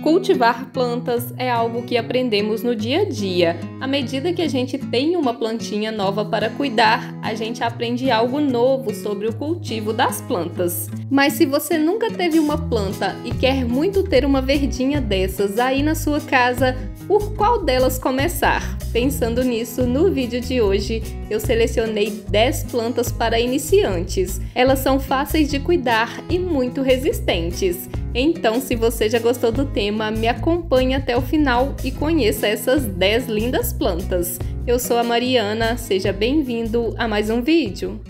Cultivar plantas é algo que aprendemos no dia a dia. À medida que a gente tem uma plantinha nova para cuidar, a gente aprende algo novo sobre o cultivo das plantas. Mas se você nunca teve uma planta e quer muito ter uma verdinha dessas aí na sua casa, por qual delas começar? Pensando nisso, no vídeo de hoje eu selecionei 10 plantas para iniciantes. Elas são fáceis de cuidar e muito resistentes. Então, se você já gostou do tema, me acompanhe até o final e conheça essas 10 lindas plantas. Eu sou a Mariana, seja bem-vindo a mais um vídeo.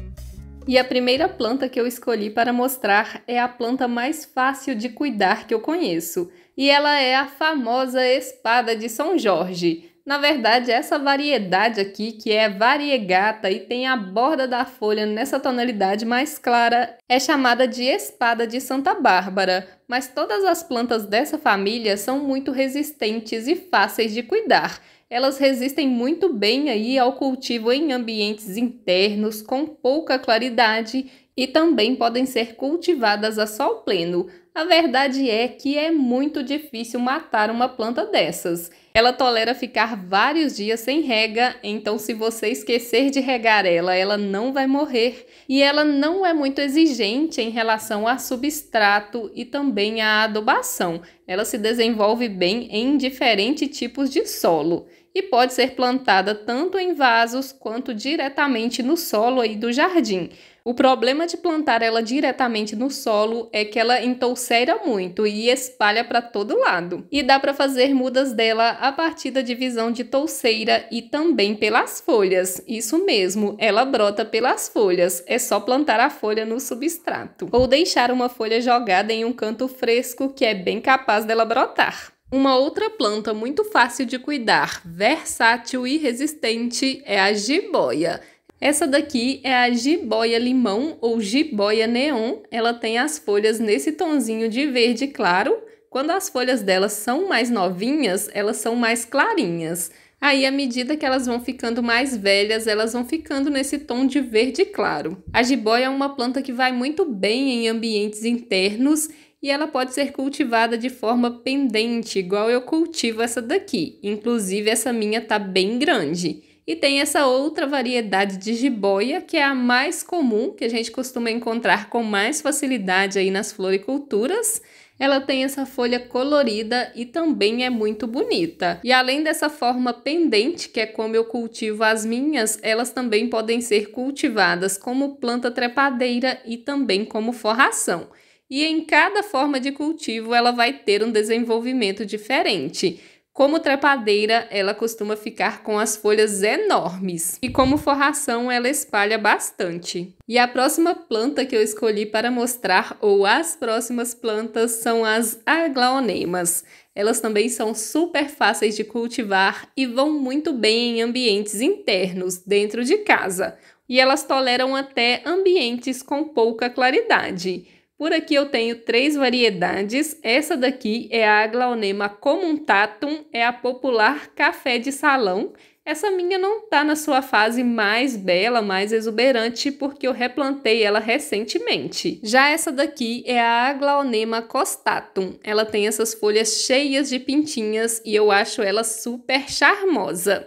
E a primeira planta que eu escolhi para mostrar é a planta mais fácil de cuidar que eu conheço. E ela é a famosa espada de São Jorge. Na verdade, essa variedade aqui, que é variegata e tem a borda da folha nessa tonalidade mais clara, é chamada de espada de Santa Bárbara. Mas todas as plantas dessa família são muito resistentes e fáceis de cuidar. Elas resistem muito bem aí ao cultivo em ambientes internos, com pouca claridade, e também podem ser cultivadas a sol pleno. A verdade é que é muito difícil matar uma planta dessas. Ela tolera ficar vários dias sem rega, então se você esquecer de regar ela, ela não vai morrer. E ela não é muito exigente em relação a substrato e também a adubação. Ela se desenvolve bem em diferentes tipos de solo e pode ser plantada tanto em vasos quanto diretamente no solo aí do jardim. O problema de plantar ela diretamente no solo é que ela entouceira muito e espalha para todo lado. E dá para fazer mudas dela a partir da divisão de touceira e também pelas folhas. Isso mesmo, ela brota pelas folhas. É só plantar a folha no substrato. Ou deixar uma folha jogada em um canto fresco que é bem capaz dela brotar. Uma outra planta muito fácil de cuidar, versátil e resistente é a jiboia. Essa daqui é a jiboia limão ou jiboia neon. Ela tem as folhas nesse tonzinho de verde claro. Quando as folhas delas são mais novinhas, elas são mais clarinhas. Aí, à medida que elas vão ficando mais velhas, elas vão ficando nesse tom de verde claro. A jiboia é uma planta que vai muito bem em ambientes internos e ela pode ser cultivada de forma pendente, igual eu cultivo essa daqui. Inclusive, essa minha tá bem grande. E tem essa outra variedade de jiboia, que é a mais comum, que a gente costuma encontrar com mais facilidade aí nas floriculturas. Ela tem essa folha colorida e também é muito bonita. E além dessa forma pendente, que é como eu cultivo as minhas, elas também podem ser cultivadas como planta trepadeira e também como forração. E em cada forma de cultivo ela vai ter um desenvolvimento diferente. Como trepadeira, ela costuma ficar com as folhas enormes e como forração ela espalha bastante. E a próxima planta que eu escolhi para mostrar, ou as próximas plantas, são as aglaonemas. Elas também são super fáceis de cultivar e vão muito bem em ambientes internos, dentro de casa. E elas toleram até ambientes com pouca claridade. Por aqui eu tenho 3 variedades. Essa daqui é a aglaonema comutatum, é a popular café de salão. Essa minha não está na sua fase mais bela, mais exuberante, porque eu replantei ela recentemente. Já essa daqui é a aglaonema costatum. Ela tem essas folhas cheias de pintinhas e eu acho ela super charmosa.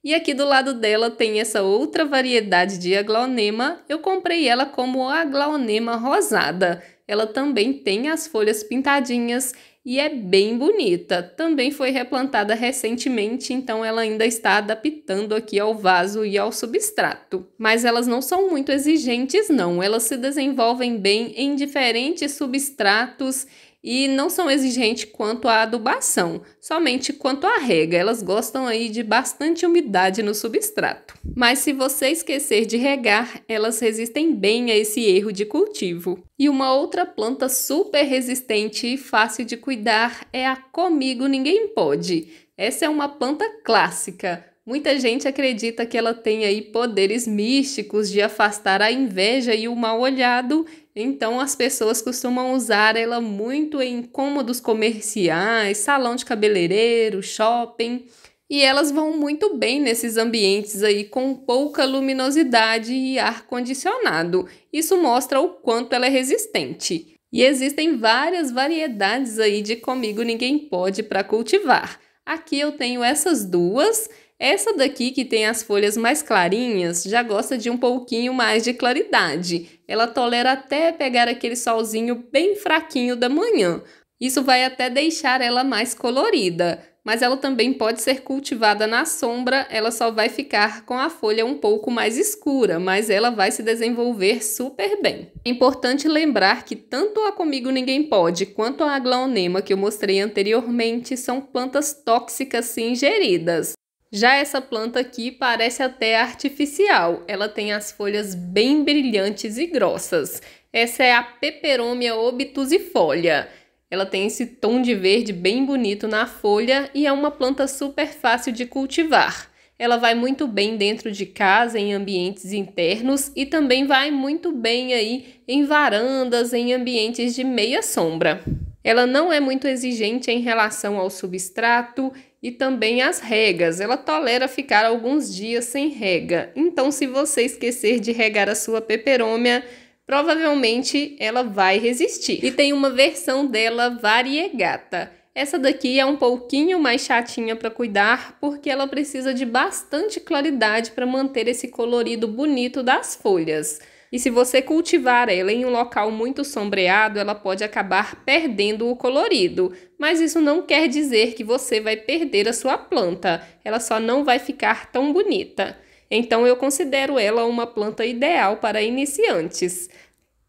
E aqui do lado dela tem essa outra variedade de aglaonema. Eu comprei ela como aglaonema rosada. Ela também tem as folhas pintadinhas e é bem bonita. Também foi replantada recentemente, então ela ainda está adaptando aqui ao vaso e ao substrato. Mas elas não são muito exigentes não, elas se desenvolvem bem em diferentes substratos e não são exigentes quanto à adubação, somente quanto à rega. Elas gostam aí de bastante umidade no substrato. Mas se você esquecer de regar, elas resistem bem a esse erro de cultivo. E uma outra planta super resistente e fácil de cuidar é a Comigo Ninguém Pode. Essa é uma planta clássica. Muita gente acredita que ela tem aí poderes místicos de afastar a inveja e o mal-olhado, então as pessoas costumam usar ela muito em cômodos comerciais, salão de cabeleireiro, shopping, e elas vão muito bem nesses ambientes aí com pouca luminosidade e ar condicionado. Isso mostra o quanto ela é resistente. E existem várias variedades aí de Comigo Ninguém Pode para cultivar. Aqui eu tenho essas duas. Essa daqui, que tem as folhas mais clarinhas, já gosta de um pouquinho mais de claridade. Ela tolera até pegar aquele solzinho bem fraquinho da manhã. Isso vai até deixar ela mais colorida. Mas ela também pode ser cultivada na sombra, ela só vai ficar com a folha um pouco mais escura, mas ela vai se desenvolver super bem. É importante lembrar que tanto a Comigo Ninguém Pode quanto a aglaonema que eu mostrei anteriormente são plantas tóxicas se ingeridas. Já essa planta aqui parece até artificial, ela tem as folhas bem brilhantes e grossas. Essa é a Peperomia obtusifolia. Ela tem esse tom de verde bem bonito na folha e é uma planta super fácil de cultivar. Ela vai muito bem dentro de casa, em ambientes internos, e também vai muito bem aí em varandas, em ambientes de meia sombra. Ela não é muito exigente em relação ao substrato e também às regas. Ela tolera ficar alguns dias sem rega. Então, se você esquecer de regar a sua peperômia, provavelmente ela vai resistir. E tem uma versão dela variegata. Essa daqui é um pouquinho mais chatinha para cuidar, porque ela precisa de bastante claridade para manter esse colorido bonito das folhas. E se você cultivar ela em um local muito sombreado, ela pode acabar perdendo o colorido. Mas isso não quer dizer que você vai perder a sua planta. Ela só não vai ficar tão bonita. Então eu considero ela uma planta ideal para iniciantes.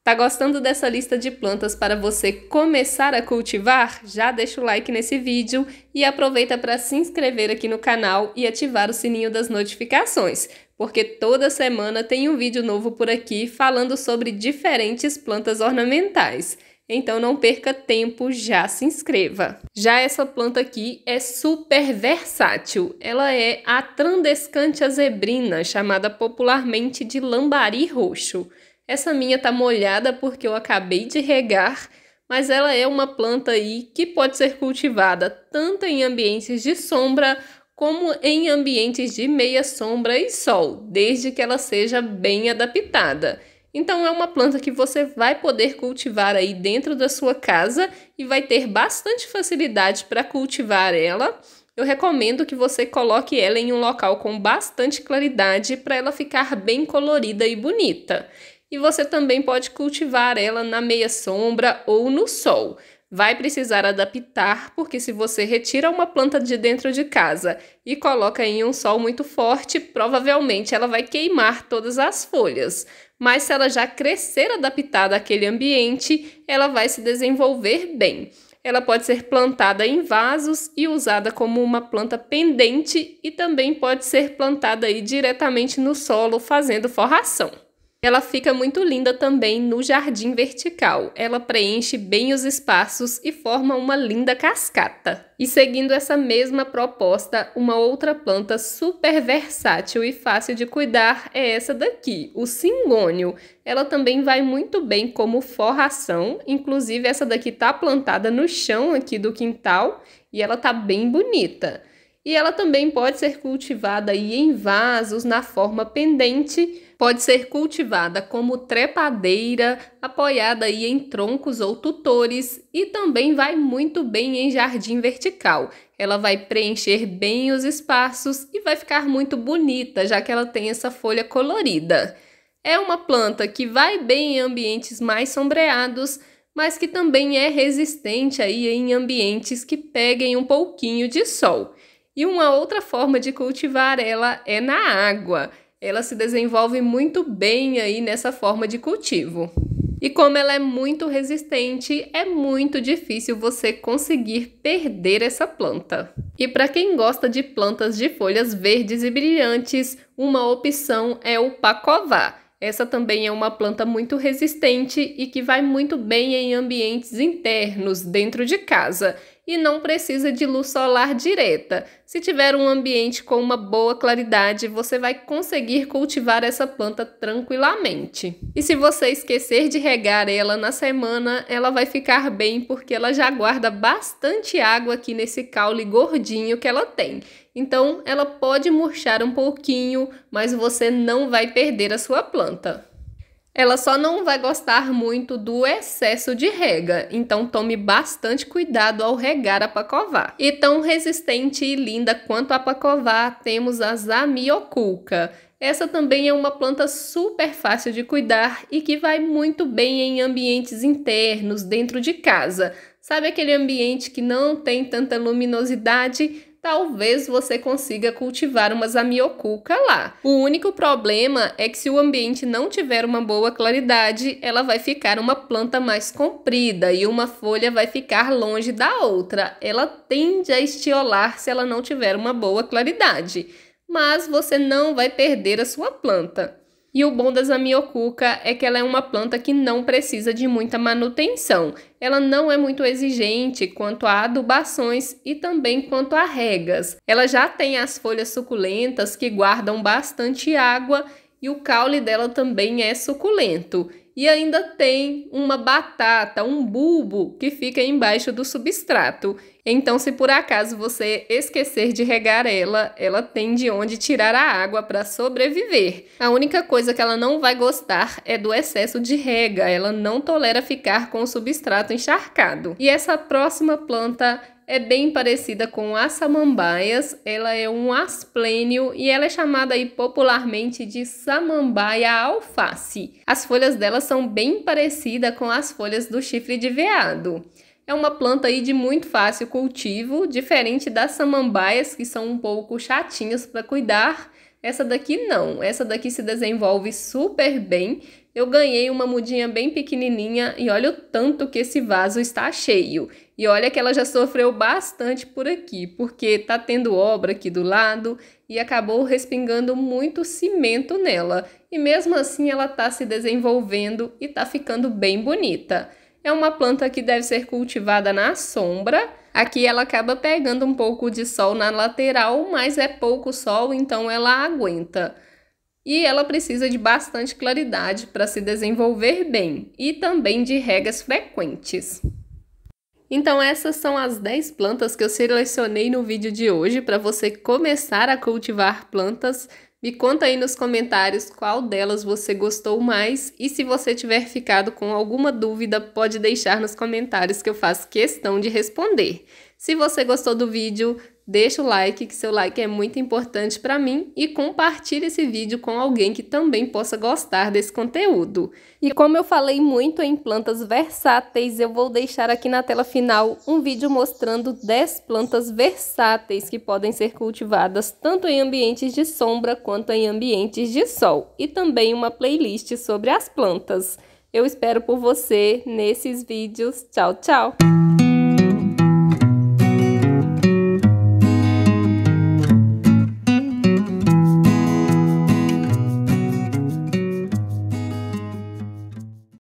Tá gostando dessa lista de plantas para você começar a cultivar? Já deixa o like nesse vídeo e aproveita para se inscrever aqui no canal e ativar o sininho das notificações, porque toda semana tem um vídeo novo por aqui falando sobre diferentes plantas ornamentais. Então não perca tempo, já se inscreva. Já essa planta aqui é super versátil. Ela é a Trandescantia zebrina, chamada popularmente de lambari roxo. Essa minha tá molhada porque eu acabei de regar, mas ela é uma planta aí que pode ser cultivada tanto em ambientes de sombra como em ambientes de meia sombra e sol, desde que ela seja bem adaptada. Então é uma planta que você vai poder cultivar aí dentro da sua casa e vai ter bastante facilidade para cultivar ela. Eu recomendo que você coloque ela em um local com bastante claridade para ela ficar bem colorida e bonita. E você também pode cultivar ela na meia sombra ou no sol. Vai precisar adaptar, porque se você retira uma planta de dentro de casa e coloca em um sol muito forte, provavelmente ela vai queimar todas as folhas. Mas se ela já crescer adaptada àquele ambiente, ela vai se desenvolver bem. Ela pode ser plantada em vasos e usada como uma planta pendente e também pode ser plantada aí diretamente no solo, fazendo forração. Ela fica muito linda também no jardim vertical. Ela preenche bem os espaços e forma uma linda cascata. E seguindo essa mesma proposta, uma outra planta super versátil e fácil de cuidar é essa daqui, o cingônio. Ela também vai muito bem como forração, inclusive essa daqui tá plantada no chão aqui do quintal e ela tá bem bonita. E ela também pode ser cultivada aí em vasos na forma pendente, pode ser cultivada como trepadeira, apoiada aí em troncos ou tutores e também vai muito bem em jardim vertical. Ela vai preencher bem os espaços e vai ficar muito bonita, já que ela tem essa folha colorida. É uma planta que vai bem em ambientes mais sombreados, mas que também é resistente aí em ambientes que peguem um pouquinho de sol. E uma outra forma de cultivar ela é na água. Ela se desenvolve muito bem aí nessa forma de cultivo. E como ela é muito resistente, é muito difícil você conseguir perder essa planta. E para quem gosta de plantas de folhas verdes e brilhantes, uma opção é o pacová. Essa também é uma planta muito resistente e que vai muito bem em ambientes internos, dentro de casa. E não precisa de luz solar direta. Se tiver um ambiente com uma boa claridade, você vai conseguir cultivar essa planta tranquilamente. E se você esquecer de regar ela na semana, ela vai ficar bem porque ela já guarda bastante água aqui nesse caule gordinho que ela tem. Então, ela pode murchar um pouquinho, mas você não vai perder a sua planta. Ela só não vai gostar muito do excesso de rega, então tome bastante cuidado ao regar a pacová. E tão resistente e linda quanto a pacová, temos a Zamioculca. Essa também é uma planta super fácil de cuidar e que vai muito bem em ambientes internos, dentro de casa. Sabe aquele ambiente que não tem tanta luminosidade? Talvez você consiga cultivar uma Zamioculca lá. O único problema é que se o ambiente não tiver uma boa claridade, ela vai ficar uma planta mais comprida e uma folha vai ficar longe da outra. Ela tende a estiolar se ela não tiver uma boa claridade, mas você não vai perder a sua planta. E o bom da Zamioculca é que ela é uma planta que não precisa de muita manutenção. Ela não é muito exigente quanto a adubações e também quanto a regas. Ela já tem as folhas suculentas que guardam bastante água e o caule dela também é suculento. E ainda tem uma batata, um bulbo que fica embaixo do substrato. Então, se por acaso você esquecer de regar ela tem de onde tirar a água para sobreviver. A única coisa que ela não vai gostar é do excesso de rega. Ela não tolera ficar com o substrato encharcado. E essa próxima planta é bem parecida com as samambaias, ela é um asplênio e ela é chamada aí popularmente de samambaia alface. As folhas dela são bem parecidas com as folhas do chifre de veado. É uma planta aí de muito fácil cultivo, diferente das samambaias que são um pouco chatinhas para cuidar. Essa daqui não, essa daqui se desenvolve super bem. Eu ganhei uma mudinha bem pequenininha e olha o tanto que esse vaso está cheio. E olha que ela já sofreu bastante por aqui, porque tá tendo obra aqui do lado e acabou respingando muito cimento nela. E mesmo assim ela tá se desenvolvendo e tá ficando bem bonita. É uma planta que deve ser cultivada na sombra. Aqui ela acaba pegando um pouco de sol na lateral, mas é pouco sol, então ela aguenta. E ela precisa de bastante claridade para se desenvolver bem e também de regas frequentes. Então essas são as 10 plantas que eu selecionei no vídeo de hoje para você começar a cultivar plantas. Me conta aí nos comentários qual delas você gostou mais e se você tiver ficado com alguma dúvida, pode deixar nos comentários que eu faço questão de responder. Se você gostou do vídeo, deixa o like, que seu like é muito importante para mim, e compartilhe esse vídeo com alguém que também possa gostar desse conteúdo. E como eu falei muito em plantas versáteis, eu vou deixar aqui na tela final um vídeo mostrando 10 plantas versáteis que podem ser cultivadas tanto em ambientes de sombra quanto em ambientes de sol, e também uma playlist sobre as plantas. Eu espero por você nesses vídeos. Tchau, tchau!